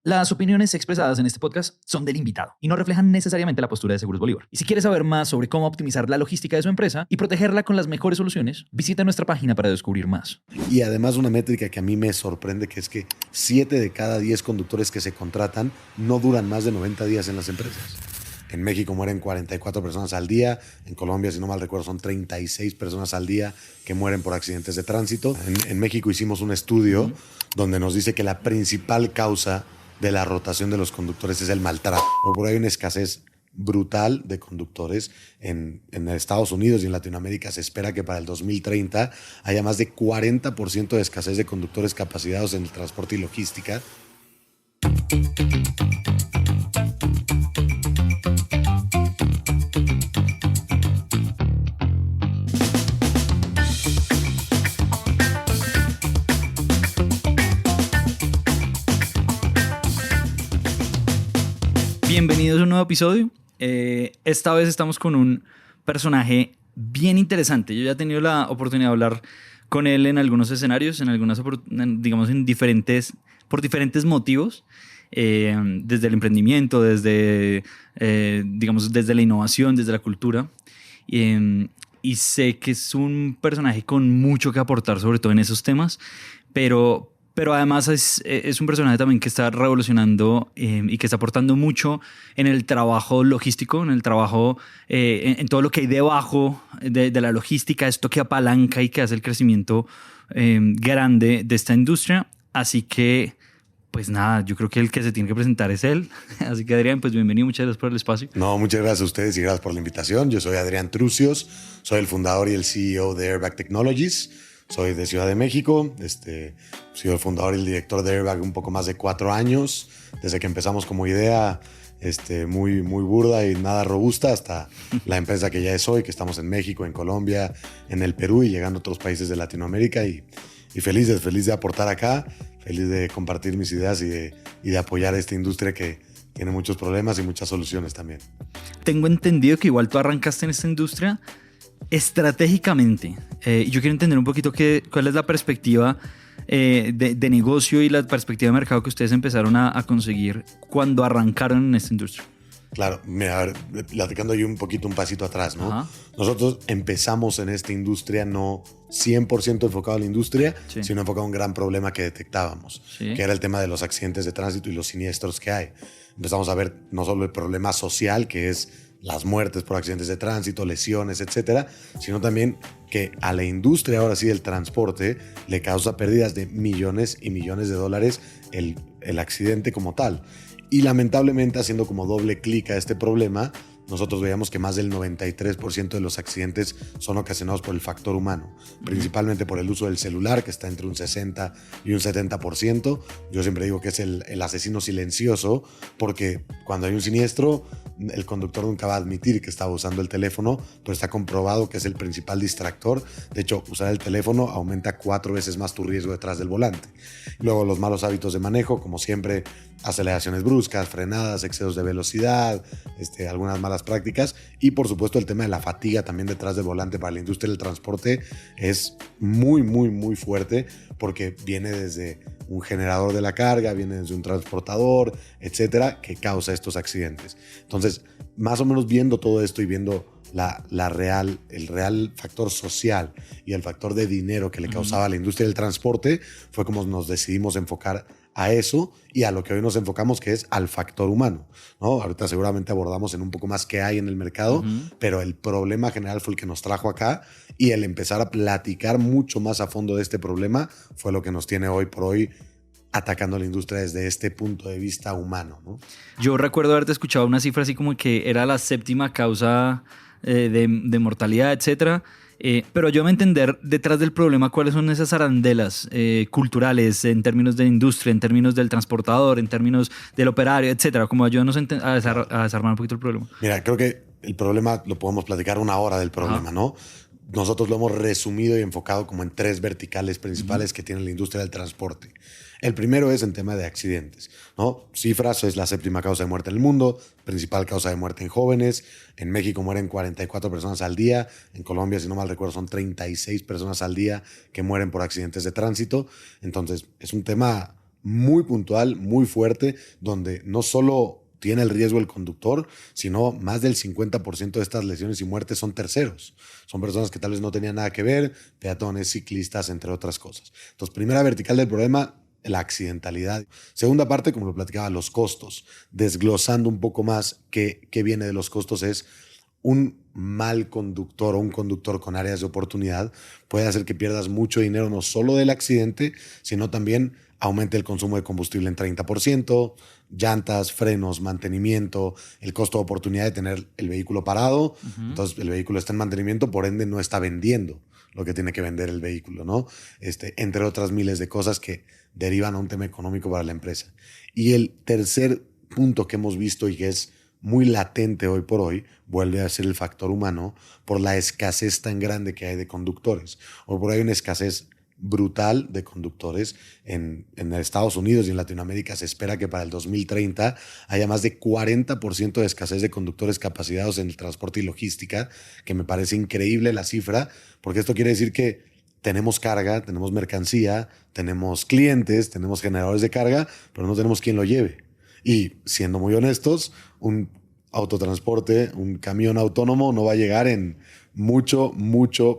Las opiniones expresadas en este podcast son del invitado y no reflejan necesariamente la postura de Seguros Bolívar. Y si quieres saber más sobre cómo optimizar la logística de su empresa y protegerla con las mejores soluciones, visita nuestra página para descubrir más. Y además una métrica que a mí me sorprende, que es que 7 de cada 10 conductores que se contratan no duran más de 90 días en las empresas. En México mueren 44 personas al día. En Colombia, si no mal recuerdo, son 36 personas al día que mueren por accidentes de tránsito. En México hicimos un estudio donde nos dice que la principal causa de la rotación de los conductores es el maltrato. Por ahí hay una escasez brutal de conductores en Estados Unidos y en Latinoamérica. Se espera que para el 2030 haya más de 40% de escasez de conductores capacitados en el transporte y logística. Bienvenidos a un nuevo episodio. Esta vez estamos con un personaje bien interesante. Yo ya he tenido la oportunidad de hablar con él en algunos escenarios, digamos por diferentes motivos, desde el emprendimiento, desde la innovación, desde la cultura. Y sé que es un personaje con mucho que aportar, sobre todo en esos temas, pero además es un personaje también que está revolucionando y que está aportando mucho en el trabajo logístico, en el trabajo, en todo lo que hay debajo de la logística, esto que apalanca y que hace el crecimiento grande de esta industria. Así que, pues nada, yo creo que el que se tiene que presentar es él. Así que, Adrián, pues bienvenido, muchas gracias por el espacio. No, muchas gracias a ustedes y gracias por la invitación. Yo soy Adrián Trucios, soy el fundador y el CEO de Airbag Technologies. Soy de Ciudad de México, soy el fundador y el director de Airbag un poco más de 4 años, desde que empezamos como idea muy burda y nada robusta hasta la empresa que ya es hoy, que estamos en México, en Colombia, en el Perú y llegando a otros países de Latinoamérica y feliz de aportar acá, feliz de compartir mis ideas y de apoyar a esta industria que tiene muchos problemas y muchas soluciones también. Tengo entendido que igual tú arrancaste en esta industria estratégicamente. Yo quiero entender un poquito cuál es la perspectiva de negocio y la perspectiva de mercado que ustedes empezaron a conseguir cuando arrancaron en esta industria. Claro, mira, a ver, platicando yo un pasito atrás, ¿no? Ajá. Nosotros empezamos en esta industria no 100% enfocado a la industria, Sí. sino enfocado a un gran problema que detectábamos, Sí. que era el tema de los accidentes de tránsito y los siniestros que hay. Empezamos a ver no solo el problema social, que es las muertes por accidentes de tránsito, lesiones, etcétera, sino también que a la industria, ahora sí, del transporte, le causa pérdidas de millones y millones de dólares el accidente como tal. Y lamentablemente, haciendo como doble clic a este problema, nosotros veíamos que más del 93% de los accidentes son ocasionados por el factor humano, principalmente por el uso del celular, que está entre un 60 y un 70%. Yo siempre digo que es el asesino silencioso, porque cuando hay un siniestro, el conductor nunca va a admitir que estaba usando el teléfono, pero está comprobado que es el principal distractor. De hecho, usar el teléfono aumenta 4 veces más tu riesgo detrás del volante. Luego, los malos hábitos de manejo, como siempre, aceleraciones bruscas, frenadas, excesos de velocidad, algunas malas prácticas y por supuesto el tema de la fatiga también detrás del volante para la industria del transporte es muy fuerte porque viene desde un generador de la carga, viene desde un transportador, etcétera, que causa estos accidentes. Entonces, más o menos viendo todo esto y viendo el real factor social y el factor de dinero que le causaba a la industria del transporte, fue como nos decidimos enfocar a eso y a lo que hoy nos enfocamos, que es al factor humano, ¿no? Ahorita seguramente abordamos en un poco más qué hay en el mercado, pero el problema general fue el que nos trajo acá y el empezar a platicar mucho más a fondo de este problema fue lo que nos tiene hoy por hoy atacando a la industria desde este punto de vista humano, ¿no? Yo recuerdo haberte escuchado una cifra así como que era la 7ª causa de mortalidad, etcétera. Pero yo me entender detrás del problema cuáles son esas arandelas culturales en términos de industria, en términos del transportador, en términos del operario, etcétera, como ayúdanos a desarmar un poquito el problema. Mira, creo que el problema lo podemos platicar 1 hora del problema, ¿no? Nosotros lo hemos resumido y enfocado como en 3 verticales principales que tiene la industria del transporte. El primero es en tema de accidentes, ¿no? Cifras, es la 7ª causa de muerte en el mundo, principal causa de muerte en jóvenes. En México mueren 44 personas al día. En Colombia, si no mal recuerdo, son 36 personas al día que mueren por accidentes de tránsito. Entonces, es un tema muy puntual, muy fuerte, donde no solo tiene el riesgo el conductor, sino más del 50% de estas lesiones y muertes son terceros. Son personas que tal vez no tenían nada que ver, peatones, ciclistas, entre otras cosas. Entonces, primera vertical del problema, la accidentalidad. Segunda parte, como lo platicaba, los costos. Desglosando un poco más qué viene de los costos es un mal conductor o un conductor con áreas de oportunidad puede hacer que pierdas mucho dinero no solo del accidente, sino también aumente el consumo de combustible en 30%, llantas, frenos, mantenimiento, el costo de oportunidad de tener el vehículo parado. Entonces el vehículo está en mantenimiento, por ende no está vendiendo lo que tiene que vender el vehículo, ¿no? Entre otras miles de cosas que derivan a un tema económico para la empresa. Y el tercer punto que hemos visto y que es muy latente hoy por hoy, vuelve a ser el factor humano por la escasez tan grande que hay de conductores. Hoy por hoy hay una escasez brutal de conductores. En Estados Unidos y en Latinoamérica se espera que para el 2030 haya más de 40% de escasez de conductores capacitados en el transporte y logística, que me parece increíble la cifra, porque esto quiere decir que tenemos carga, tenemos mercancía, tenemos clientes, tenemos generadores de carga, pero no tenemos quien lo lleve. Y siendo muy honestos, un autotransporte, un camión autónomo no va a llegar en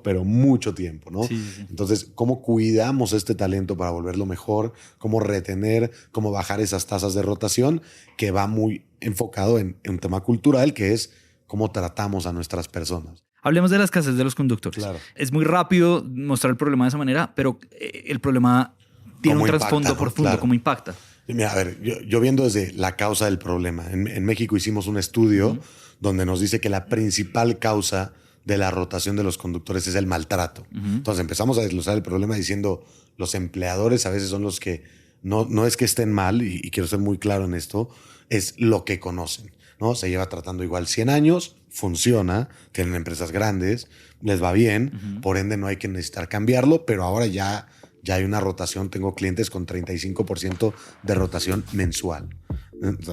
pero mucho tiempo, ¿no? Sí, sí. Entonces, ¿cómo cuidamos este talento para volverlo mejor? ¿Cómo retener? ¿Cómo bajar esas tasas de rotación? Que va muy enfocado en un tema cultural, que es cómo tratamos a nuestras personas. Hablemos de la escasez de los conductores. Claro. Es muy rápido mostrar el problema de esa manera, pero el problema tiene un trasfondo profundo. Claro. ¿Cómo impacta? Mira, a ver, yo viendo desde la causa del problema. En México hicimos un estudio donde nos dice que la principal causa de la rotación de los conductores es el maltrato. Entonces empezamos a desglosar el problema diciendo los empleadores a veces son los que no es que estén mal, y quiero ser muy claro en esto, es lo que conocen, ¿no? Se lleva tratando igual 100 años, funciona, tienen empresas grandes, les va bien, por ende no hay que necesitar cambiarlo, pero ahora ya hay una rotación. Tengo clientes con 35% de rotación mensual.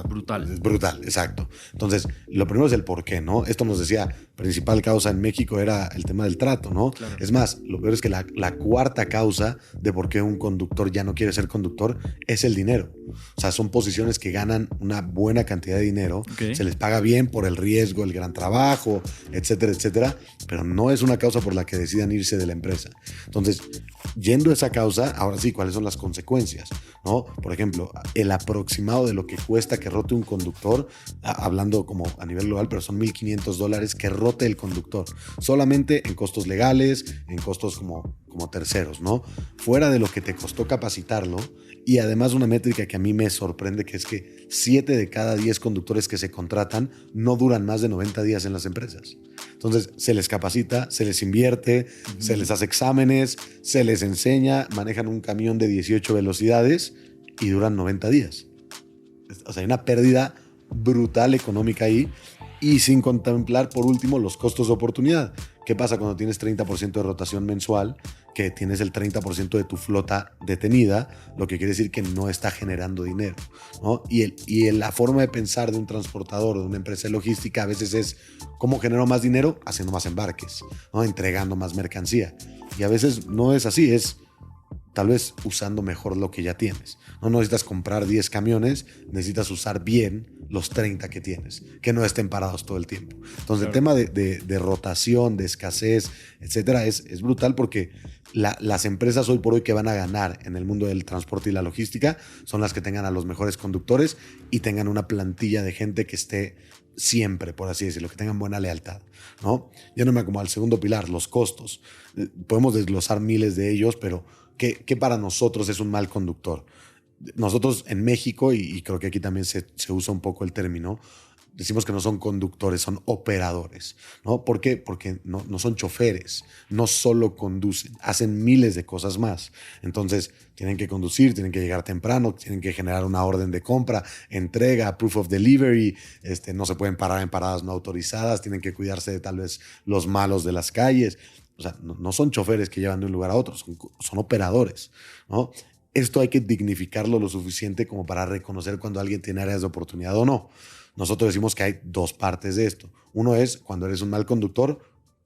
Brutal. Es brutal, exacto. Entonces, lo primero es el por qué, ¿no? Esto nos decía, principal causa en México era el tema del trato, ¿no? Claro. Es más, lo peor es que la cuarta causa de por qué un conductor ya no quiere ser conductor es el dinero. O sea, son posiciones que ganan una buena cantidad de dinero, se les paga bien por el riesgo, el gran trabajo, etcétera, etcétera, pero no es una causa por la que decidan irse de la empresa. Entonces, yendo a esa causa, ahora sí, ¿cuáles son las consecuencias? ¿No? Por ejemplo, el aproximado de lo que cuesta que rote un conductor, hablando como a nivel global, pero son $1,500 que rote el conductor, solamente en costos legales, en costos como terceros, ¿no? Fuera de lo que te costó capacitarlo. Y además una métrica que a mí me sorprende, que es que 7 de cada 10 conductores que se contratan no duran más de 90 días en las empresas. Entonces se les capacita, se les invierte, se les hace exámenes, se les enseña, manejan un camión de 18 velocidades y duran 90 días. O sea, hay una pérdida brutal económica ahí, y sin contemplar, por último, los costos de oportunidad. ¿Qué pasa cuando tienes 30% de rotación mensual? Que tienes el 30% de tu flota detenida, lo que quiere decir que no está generando dinero, ¿no? Y la forma de pensar de un transportador o de una empresa de logística a veces es ¿cómo genero más dinero? Haciendo más embarques, ¿no? Entregando más mercancía. Y a veces no es así, es tal vez usando mejor lo que ya tienes. No necesitas comprar 10 camiones, necesitas usar bien los 30 que tienes, que no estén parados todo el tiempo. Entonces, claro, el tema de rotación, de escasez, etcétera, es brutal, porque las empresas hoy por hoy que van a ganar en el mundo del transporte y la logística son las que tengan a los mejores conductores y tengan una plantilla de gente que esté siempre, por así decirlo, que tengan buena lealtad, ¿no? Yéndome como al segundo pilar, los costos. Podemos desglosar miles de ellos, pero ¿qué para nosotros es un mal conductor? Nosotros en México, y creo que aquí también se usa un poco el término, decimos que no son conductores, son operadores, ¿no? ¿Por qué? Porque no son choferes, no solo conducen, hacen miles de cosas más. Entonces, tienen que conducir, tienen que llegar temprano, tienen que generar una orden de compra, entrega, proof of delivery, no se pueden parar en paradas no autorizadas, tienen que cuidarse de tal vez los malos de las calles. O sea, no son choferes que llevan de un lugar a otro, son operadores, ¿no? Esto hay que dignificarlo lo suficiente como para reconocer cuando alguien tiene áreas de oportunidad o no. Nosotros decimos que hay dos partes de esto. Uno es cuando eres un mal conductor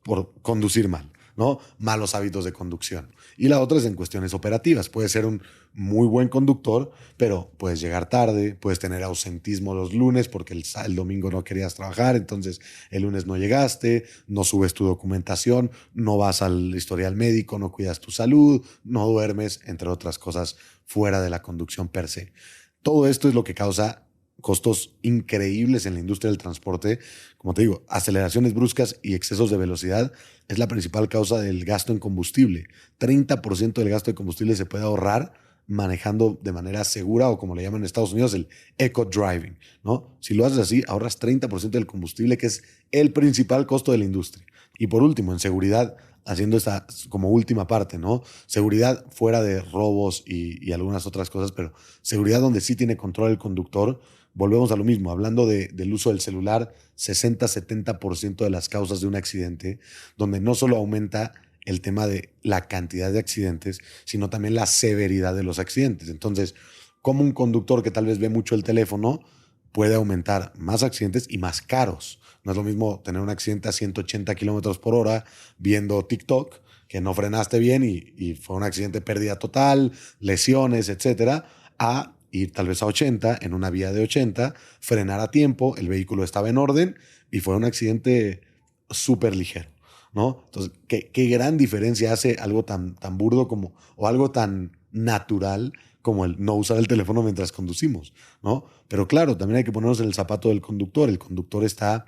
por conducir mal, ¿no? Malos hábitos de conducción. Y la otra es en cuestiones operativas. Puedes ser un muy buen conductor, pero puedes llegar tarde, puedes tener ausentismo los lunes porque el domingo no querías trabajar, entonces el lunes no llegaste, no subes tu documentación, no vas al historial médico, no cuidas tu salud, no duermes, entre otras cosas, fuera de la conducción per se. Todo esto es lo que causa costos increíbles en la industria del transporte. Como te digo, aceleraciones bruscas y excesos de velocidad es la principal causa del gasto en combustible. 30% del gasto de combustible se puede ahorrar manejando de manera segura, o como le llaman en Estados Unidos, el eco-driving, ¿no? Si lo haces así, ahorras 30% del combustible, que es el principal costo de la industria. Y por último, en seguridad, haciendo esta como última parte, ¿no? Seguridad fuera de robos y algunas otras cosas, pero seguridad donde sí tiene control el conductor. Volvemos a lo mismo, hablando del uso del celular, 60-70% de las causas de un accidente, donde no solo aumenta el tema de la cantidad de accidentes, sino también la severidad de los accidentes. Entonces, como un conductor que tal vez ve mucho el teléfono puede aumentar más accidentes y más caros. No es lo mismo tener un accidente a 180 kilómetros por hora viendo TikTok, que no frenaste bien y fue un accidente, pérdida total, lesiones, etcétera, a ir tal vez a 80 en una vía de 80, frenar a tiempo, el vehículo estaba en orden y fue un accidente súper ligero, ¿no? Entonces, ¿qué gran diferencia hace algo tan burdo como, o algo tan natural como el no usar el teléfono mientras conducimos, ¿no? Pero claro, también hay que ponernos en el zapato del conductor. El conductor está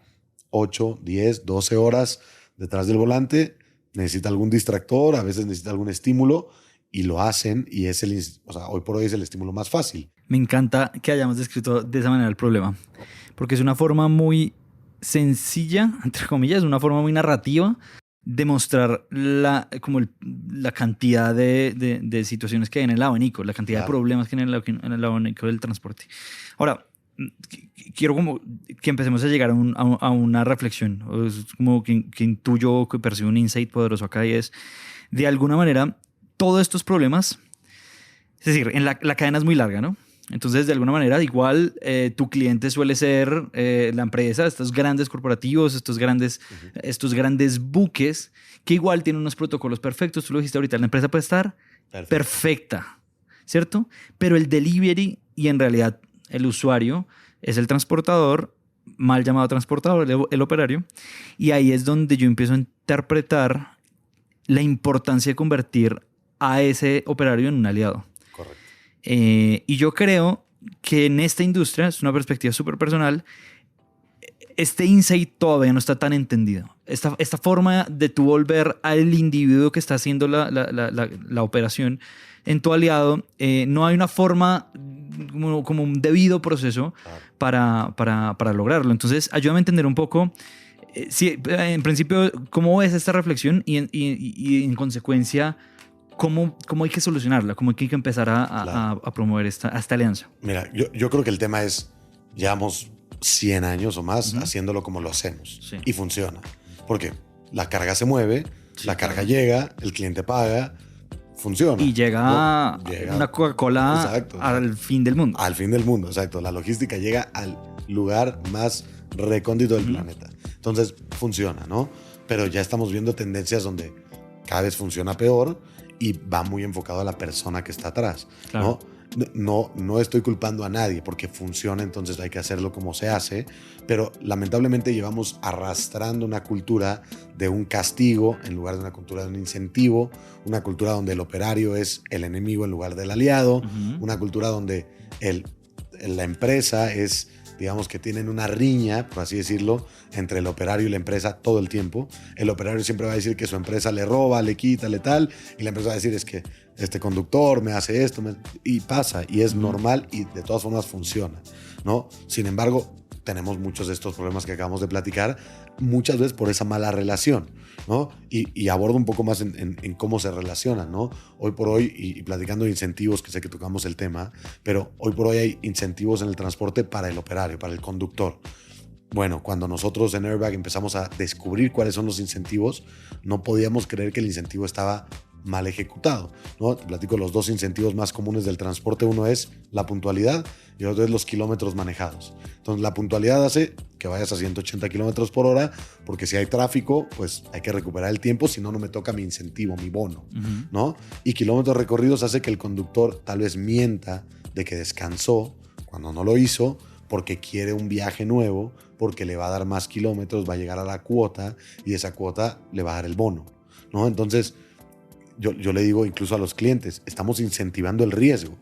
8, 10, 12 horas detrás del volante, necesita algún distractor, a veces necesita algún estímulo, y lo hacen, y es hoy por hoy es el estímulo más fácil. Me encanta que hayamos descrito de esa manera el problema, porque es una forma muy sencilla, entre comillas, una forma muy narrativa de mostrar la cantidad de situaciones que hay en el abanico, la cantidad de problemas que hay en el abanico del transporte. Ahora, quiero como que empecemos a llegar a una reflexión, es como que intuyo, que percibo un insight poderoso acá, y es, de alguna manera, todos estos problemas, es decir, la cadena es muy larga, ¿no? Entonces, de alguna manera, igual tu cliente suele ser la empresa, estos grandes corporativos, estos grandes buques, que igual tienen unos protocolos perfectos. Tú lo dijiste ahorita, la empresa puede estar perfecta, ¿cierto? Pero el delivery, y en realidad el usuario, es el transportador, mal llamado transportador, el operario, y ahí es donde yo empiezo a interpretar la importancia de convertir a ese operario en un aliado. Correcto. Y yo creo que en esta industria, es una perspectiva súper personal, este insight todavía no está tan entendido. Esta forma de tú volver al individuo que está haciendo la operación en tu aliado, no hay una forma, como un debido proceso para lograrlo. Entonces, ayúdame a entender un poco, en principio, cómo ves esta reflexión y en consecuencia, ¿cómo hay que solucionarla? ¿Cómo hay que empezar a promover esta alianza? Mira, yo creo que el tema es, llevamos 100 años o más haciéndolo como lo hacemos. Sí. Y funciona. Porque la carga se mueve, la carga llega, el cliente paga, funciona. Y llega una Coca-Cola al fin del mundo. Al fin del mundo, exacto. La logística llega al lugar más recóndito del planeta. Entonces, funciona, ¿no? Pero ya estamos viendo tendencias donde cada vez funciona peor y va muy enfocado a la persona que está atrás, Claro. ¿no? No estoy culpando a nadie porque funciona, entonces hay que hacerlo como se hace, pero lamentablemente llevamos arrastrando una cultura de un castigo en lugar de una cultura de un incentivo, una cultura donde el operario es el enemigo en lugar del aliado, una cultura donde la empresa es, digamos, que tienen una riña, por así decirlo, entre el operario y la empresa todo el tiempo. El operario siempre va a decir que su empresa le roba, le quita, le tal, y la empresa va a decir es que este conductor me hace esto, y pasa, y es normal, y de todas formas funciona, ¿no? Sin embargo, tenemos muchos de estos problemas que acabamos de platicar, muchas veces por esa mala relación, ¿no? Y abordo un poco más en cómo se relacionan, ¿no? Hoy por hoy, y platicando de incentivos, que sé que tocamos el tema, pero hoy por hoy hay incentivos en el transporte para el operario, para el conductor. Bueno, cuando nosotros en Airbag empezamos a descubrir cuáles son los incentivos, no podíamos creer que el incentivo estaba mal ejecutado, ¿no? Te platico los dos incentivos más comunes del transporte. Uno es la puntualidad y otro es los kilómetros manejados. Entonces, la puntualidad hace que vayas a 180 kilómetros por hora, porque si hay tráfico, pues hay que recuperar el tiempo, si no, no me toca mi incentivo, mi bono, ¿no? Y kilómetros recorridos hace que el conductor tal vez mienta de que descansó cuando no lo hizo, porque quiere un viaje nuevo, porque le va a dar más kilómetros, va a llegar a la cuota y esa cuota le va a dar el bono, ¿no? Entonces, yo le digo incluso a los clientes, estamos incentivando el riesgo.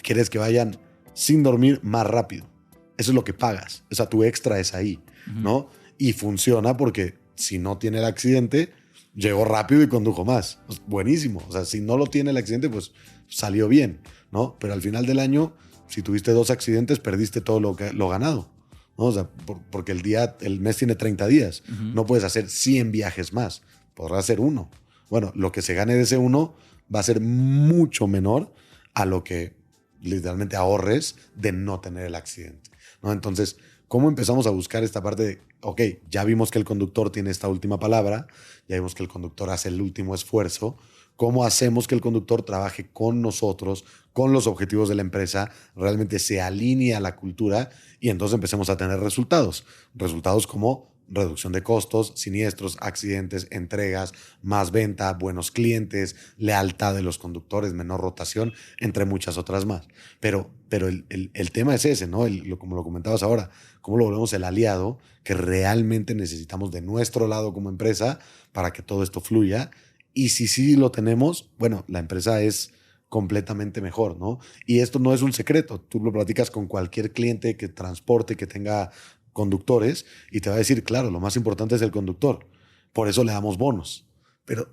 Quieres que vayan sin dormir más rápido. Eso es lo que pagas. O sea, tu extra es ahí, ¿no? Y funciona porque si no tiene el accidente, llegó rápido y condujo más. Pues buenísimo. O sea, si no lo tiene el accidente, pues salió bien, ¿no? Pero al final del año, si tuviste 2 accidentes, perdiste todo lo ganado, ¿no? O sea, porque el mes tiene 30 días. No puedes hacer 100 viajes más. Podrás hacer 1. Bueno, lo que se gane de ese 1 va a ser mucho menor a lo que literalmente ahorres de no tener el accidente, ¿no? Entonces, ¿cómo empezamos a buscar esta parte de, ok, ya vimos que el conductor tiene esta última palabra, ya vimos que el conductor hace el último esfuerzo? ¿Cómo hacemos que el conductor trabaje con nosotros, con los objetivos de la empresa, realmente se alinee a la cultura y entonces empecemos a tener resultados? Resultados como reducción de costos, siniestros, accidentes, entregas, más venta, buenos clientes, lealtad de los conductores, menor rotación, entre muchas otras más. Pero el tema es ese, ¿no? Como lo comentabas ahora, cómo lo volvemos el aliado que realmente necesitamos de nuestro lado como empresa para que todo esto fluya. Y si sí lo tenemos, bueno, la empresa es completamente mejor, ¿no? Y esto no es un secreto. Tú lo platicas con cualquier cliente que transporte, que tenga conductores, y te va a decir, claro, lo más importante es el conductor. Por eso le damos bonos. Pero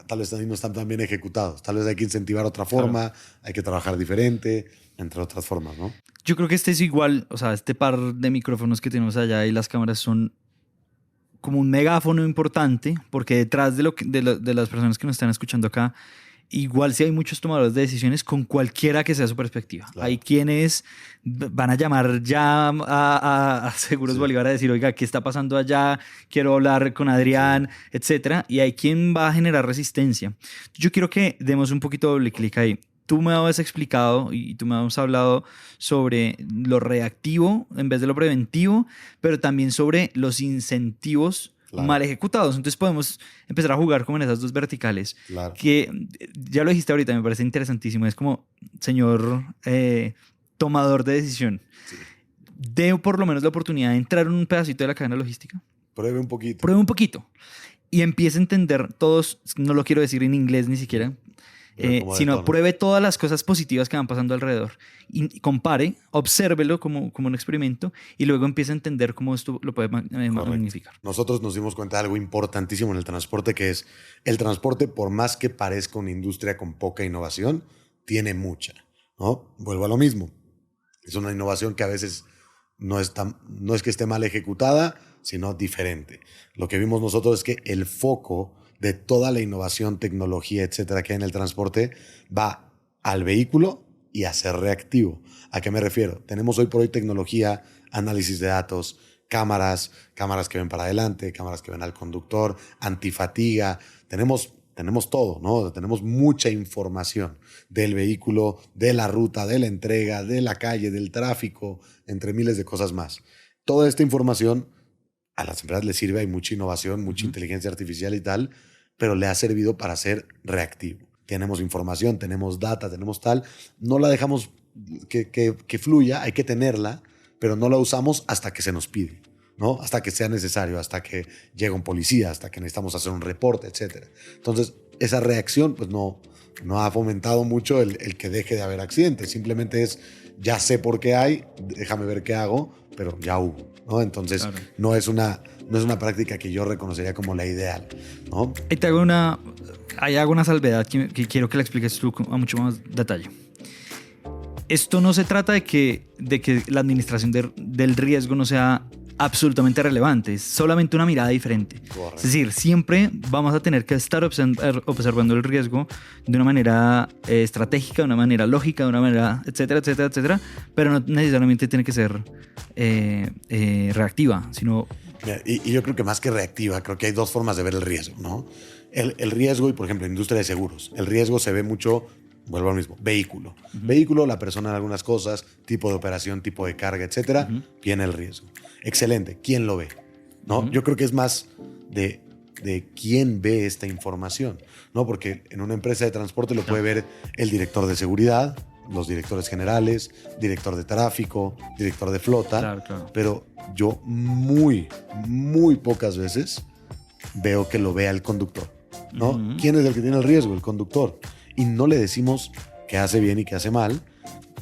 tal vez también no están tan bien ejecutados. Tal vez hay que incentivar otra forma, hay que trabajar diferente, entre otras formas, ¿no? Yo creo que este es igual, o sea, este par de micrófonos que tenemos allá y las cámaras son como un megáfono importante, porque detrás de las personas que nos están escuchando acá, igual sí hay muchos tomadores de decisiones con cualquiera que sea su perspectiva. Claro. Hay quienes van a llamar ya a Seguros Bolívar a decir, oiga, ¿qué está pasando allá? Quiero hablar con Adrián, etcétera. Y hay quien va a generar resistencia. Yo quiero que demos un poquito de doble clic ahí. Tú me habías explicado y tú me habías hablado sobre lo reactivo en vez de lo preventivo, pero también sobre los incentivos mal ejecutados. Entonces podemos empezar a jugar como en esas dos verticales. Claro. Que ya lo dijiste ahorita, me parece interesantísimo. Es como, señor tomador de decisión, sí, dé por lo menos la oportunidad de entrar en un pedacito de la cadena logística. Pruebe un poquito. Pruebe un poquito. Y empiece a entender todos, no lo quiero decir en inglés ni siquiera, sino pruebe todas las cosas positivas que van pasando alrededor y compare, obsérvelo como un experimento y luego empiece a entender cómo esto lo puede magnificar. Nosotros nos dimos cuenta de algo importantísimo en el transporte, que es el transporte, por más que parezca una industria con poca innovación, tiene mucha, ¿no? Vuelvo a lo mismo. Es una innovación que a veces no es que esté mal ejecutada, sino diferente. Lo que vimos nosotros es que el foco de toda la innovación, tecnología, etcétera, que hay en el transporte, va al vehículo y a ser reactivo. ¿A qué me refiero? Tenemos hoy por hoy tecnología, análisis de datos, cámaras que ven para adelante, cámaras que ven al conductor, antifatiga. Tenemos todo, ¿no? Tenemos mucha información del vehículo, de la ruta, de la entrega, de la calle, del tráfico, entre miles de cosas más. Toda esta información a las empresas les sirve, hay mucha innovación, mucha inteligencia artificial y tal, pero le ha servido para ser reactivo. Tenemos información, tenemos data, tenemos tal. No la dejamos que fluya, hay que tenerla, pero no la usamos hasta que se nos pide, ¿no? Hasta que sea necesario, hasta que llega un policía, hasta que necesitamos hacer un reporte, etc. Entonces, esa reacción pues no ha fomentado mucho el que deje de haber accidentes. Simplemente es, ya sé por qué hay, déjame ver qué hago, pero ya hubo, ¿no? Entonces, claro, no es una práctica que yo reconocería como la ideal, ¿no? Y ahí hago una salvedad que quiero que la expliques tú a mucho más detalle. Esto no se trata de que la administración del riesgo no sea absolutamente relevante, es solamente una mirada diferente. Correcto. Es decir, siempre vamos a tener que estar observando el riesgo de una manera estratégica, de una manera lógica, de una manera etcétera, etcétera, etcétera, pero no necesariamente tiene que ser reactiva, sino... Y yo creo que más que reactiva, creo que hay dos formas de ver el riesgo, ¿no? El riesgo, y por ejemplo, en industria de seguros, el riesgo se ve mucho, vuelvo al mismo, vehículo. Vehículo, la persona en algunas cosas, tipo de operación, tipo de carga, etcétera, viene el riesgo. Excelente, ¿quién lo ve? ¿No? Yo creo que es más de quién ve esta información, ¿no? Porque en una empresa de transporte lo puede ver el director de seguridad, los directores generales, director de tráfico, director de flota, pero yo muy pocas veces veo que lo vea el conductor, ¿no? ¿Quién es el que tiene el riesgo? El conductor. Y no le decimos qué hace bien y qué hace mal.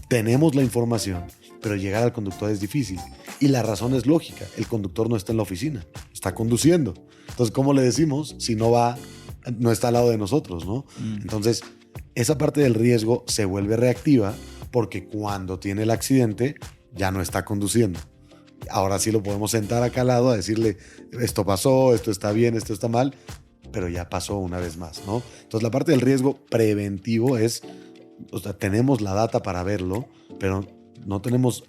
Tenemos la información, pero llegar al conductor es difícil. Y la razón es lógica. El conductor no está en la oficina, está conduciendo. Entonces, ¿cómo le decimos si no está al lado de nosotros, ¿no? Entonces, esa parte del riesgo se vuelve reactiva porque cuando tiene el accidente ya no está conduciendo. Ahora sí lo podemos sentar acá al lado a decirle, esto pasó, esto está bien, esto está mal, pero ya pasó una vez más, ¿no? Entonces, la parte del riesgo preventivo es, o sea, tenemos la data para verlo, pero no tenemos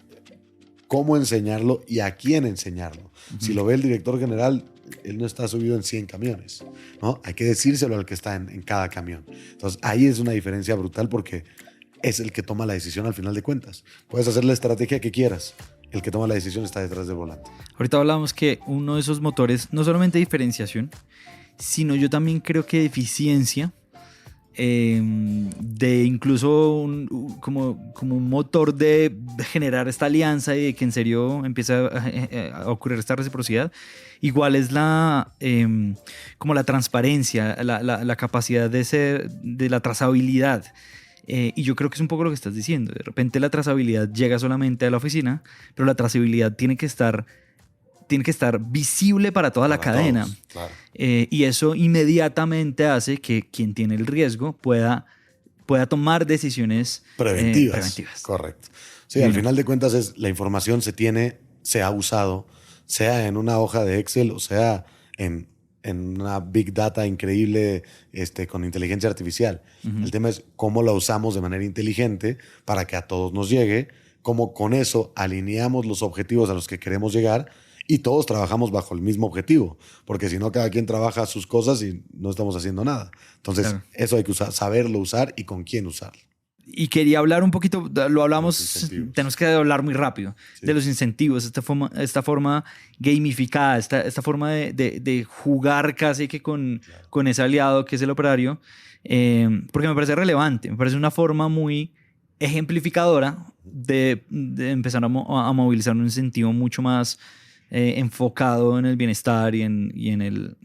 cómo enseñarlo y a quién enseñarlo. Si lo ve el director general, él no está subido en 100 camiones, ¿no? Hay que decírselo al que está en cada camión. Entonces, ahí es una diferencia brutal porque es el que toma la decisión al final de cuentas. Puedes hacer la estrategia que quieras. El que toma la decisión está detrás del volante. Ahorita hablábamos que uno de esos motores, no solamente diferenciación, sino yo también creo que de eficiencia, de incluso como un motor de generar esta alianza y de que en serio empieza a ocurrir esta reciprocidad. Igual es como la transparencia, la capacidad de la trazabilidad. Y yo creo que es un poco lo que estás diciendo. De repente la trazabilidad llega solamente a la oficina, pero la trazabilidad tiene que estar visible para toda la cadena. Todos, claro. Y eso inmediatamente hace que quien tiene el riesgo pueda tomar decisiones preventivas. Correcto. Sí, al final de cuentas la información se ha usado, sea en una hoja de Excel o sea en una big data increíble con inteligencia artificial. El tema es cómo la usamos de manera inteligente para que a todos nos llegue, cómo con eso alineamos los objetivos a los que queremos llegar y todos trabajamos bajo el mismo objetivo, porque si no cada quien trabaja sus cosas y no estamos haciendo nada. Entonces eso hay que saberlo usar y con quién usarlo. Y quería hablar un poquito, lo hablamos, tenemos que hablar muy rápido, de los incentivos, esta forma gamificada, esta forma de jugar casi que con ese aliado que es el operario, porque me parece relevante, me parece una forma muy ejemplificadora de empezar a movilizar un incentivo mucho más enfocado en el bienestar y en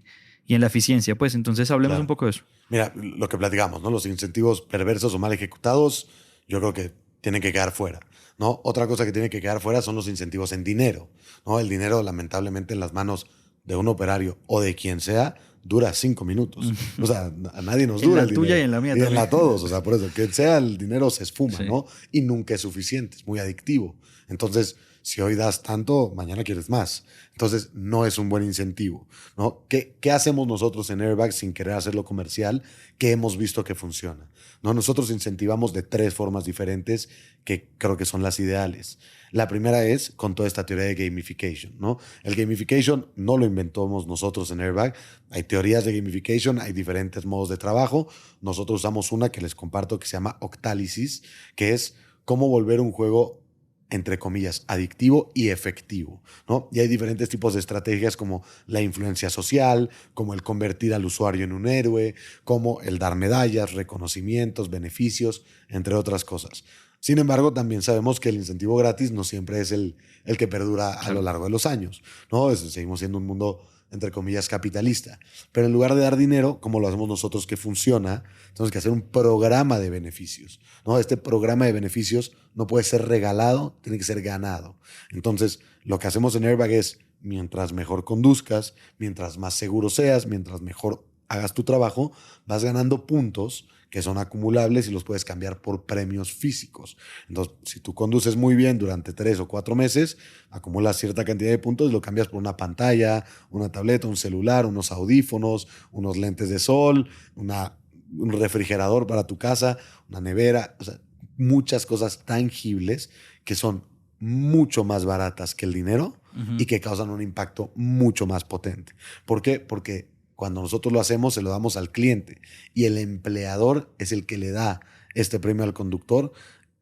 la eficiencia. Pues entonces hablemos un poco de eso. Mira, lo que platicamos, ¿no? Los incentivos perversos o mal ejecutados, yo creo que tienen que quedar fuera, ¿no? Otra cosa que tiene que quedar fuera son los incentivos en dinero, ¿no? El dinero, lamentablemente, en las manos de un operario o de quien sea, dura 5 minutos. O sea, a nadie nos dura el dinero. En la tuya y en la mía también. Y en la todos. O sea, por eso, que sea el dinero se esfuma, ¿no? Y nunca es suficiente, es muy adictivo. Entonces, si hoy das tanto, mañana quieres más. Entonces, no es un buen incentivo, ¿no? ¿Qué hacemos nosotros en Airbag sin querer hacerlo comercial? Que hemos visto que funciona, ¿no? Nosotros incentivamos de 3 formas diferentes que creo que son las ideales. La primera es con toda esta teoría de gamification, ¿no? El gamification no lo inventamos nosotros en Airbag. Hay teorías de gamification, hay diferentes modos de trabajo. Nosotros usamos una que les comparto que se llama Octálisis, que es cómo volver un juego entre comillas, adictivo y efectivo, ¿no? Y hay diferentes tipos de estrategias como la influencia social, como el convertir al usuario en un héroe, como el dar medallas, reconocimientos, beneficios, entre otras cosas. Sin embargo, también sabemos que el incentivo gratis no siempre es el que perdura a lo largo de los años, ¿no? Seguimos siendo un mundo, entre comillas, capitalista. Pero en lugar de dar dinero, como lo hacemos nosotros que funciona, tenemos que hacer un programa de beneficios, ¿no? Este programa de beneficios no puede ser regalado, tiene que ser ganado. Entonces, lo que hacemos en Airbag es, mientras mejor conduzcas, mientras más seguro seas, mientras mejor hagas tu trabajo, vas ganando puntos que son acumulables y los puedes cambiar por premios físicos. Entonces, si tú conduces muy bien durante 3 o 4 meses, acumulas cierta cantidad de puntos y lo cambias por una pantalla, una tableta, un celular, unos audífonos, unos lentes de sol, un refrigerador para tu casa, una nevera, o sea, muchas cosas tangibles que son mucho más baratas que el dinero y que causan un impacto mucho más potente. ¿Por qué? Porque cuando nosotros lo hacemos, se lo damos al cliente y el empleador es el que le da este premio al conductor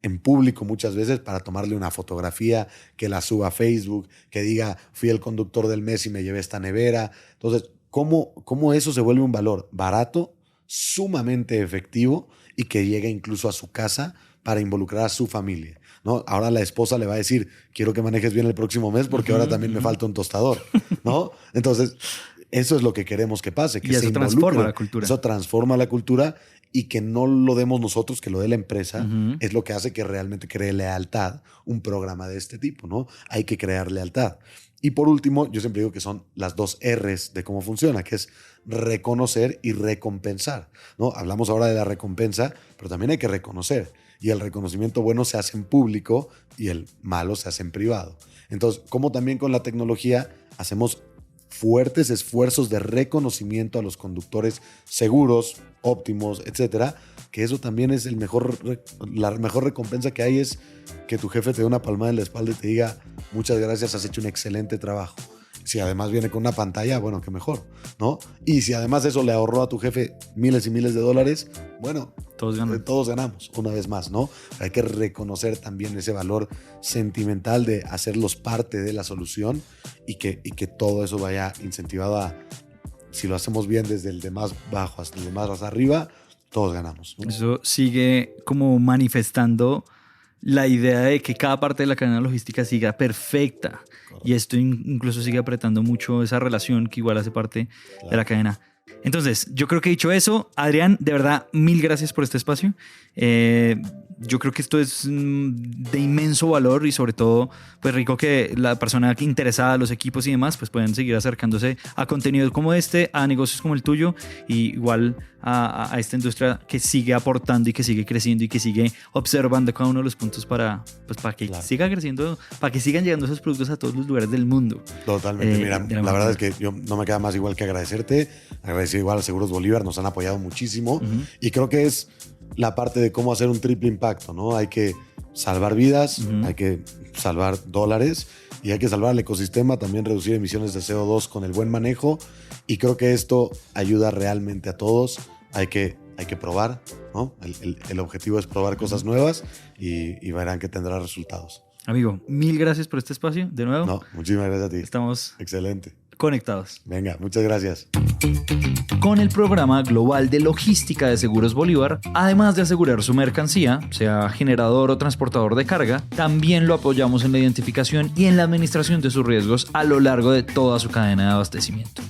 en público muchas veces para tomarle una fotografía, que la suba a Facebook, que diga, fui el conductor del mes y me llevé esta nevera. Entonces, ¿cómo eso se vuelve un valor barato, sumamente efectivo y que llega incluso a su casa para involucrar a su familia? ¿No? Ahora la esposa le va a decir, quiero que manejes bien el próximo mes porque ahora también me falta un tostador, ¿no? Entonces, eso es lo que queremos que pase, que y eso transforma la cultura. Eso transforma la cultura y que no lo demos nosotros, que lo dé la empresa, es lo que hace que realmente cree lealtad un programa de este tipo, ¿no? Hay que crear lealtad. Y por último, yo siempre digo que son las 2 R's de cómo funciona, que es reconocer y recompensar, ¿no? Hablamos ahora de la recompensa, pero también hay que reconocer. Y el reconocimiento bueno se hace en público y el malo se hace en privado. Entonces, como también con la tecnología hacemos fuertes esfuerzos de reconocimiento a los conductores seguros, óptimos, etcétera, que eso también es la mejor recompensa que hay, es que tu jefe te dé una palmada en la espalda y te diga, muchas gracias, has hecho un excelente trabajo. Si además viene con una pantalla, bueno, qué mejor, ¿no? Y si además eso le ahorró a tu jefe miles y miles de dólares, bueno, todos ganamos una vez más, ¿no? Hay que reconocer también ese valor sentimental de hacerlos parte de la solución y que todo eso vaya incentivado a, si lo hacemos bien desde el de más bajo hasta el de más arriba, todos ganamos, ¿no? Eso sigue como manifestando la idea de que cada parte de la cadena logística siga perfecta. Correcto. Y esto incluso sigue apretando mucho esa relación que igual hace parte de la cadena. Entonces, yo creo que dicho eso, Adrián, de verdad, 1000 gracias por este espacio. Yo creo que esto es de inmenso valor y sobre todo, pues rico que la persona interesada, los equipos y demás, pues pueden seguir acercándose a contenidos como este, a negocios como el tuyo y igual a esta industria que sigue aportando y que sigue creciendo y que sigue observando cada uno de los puntos para que siga creciendo, para que sigan llegando esos productos a todos los lugares del mundo. Totalmente. Mira, la verdad es que yo no me queda más igual que agradecerte. Agradecer igual a Seguros Bolívar, nos han apoyado muchísimo y creo que es la parte de cómo hacer un triple impacto, ¿no? Hay que salvar vidas, hay que salvar dólares y hay que salvar el ecosistema, también reducir emisiones de CO2 con el buen manejo y creo que esto ayuda realmente a todos. Hay que probar, ¿no? El objetivo es probar cosas nuevas y verán que tendrá resultados. Amigo, 1000 gracias por este espacio, de nuevo. No, muchísimas gracias a ti. Estamos excelente conectados. Venga, muchas gracias. Con el programa global de logística de Seguros Bolívar, además de asegurar su mercancía, sea generador o transportador de carga, también lo apoyamos en la identificación y en la administración de sus riesgos a lo largo de toda su cadena de abastecimiento.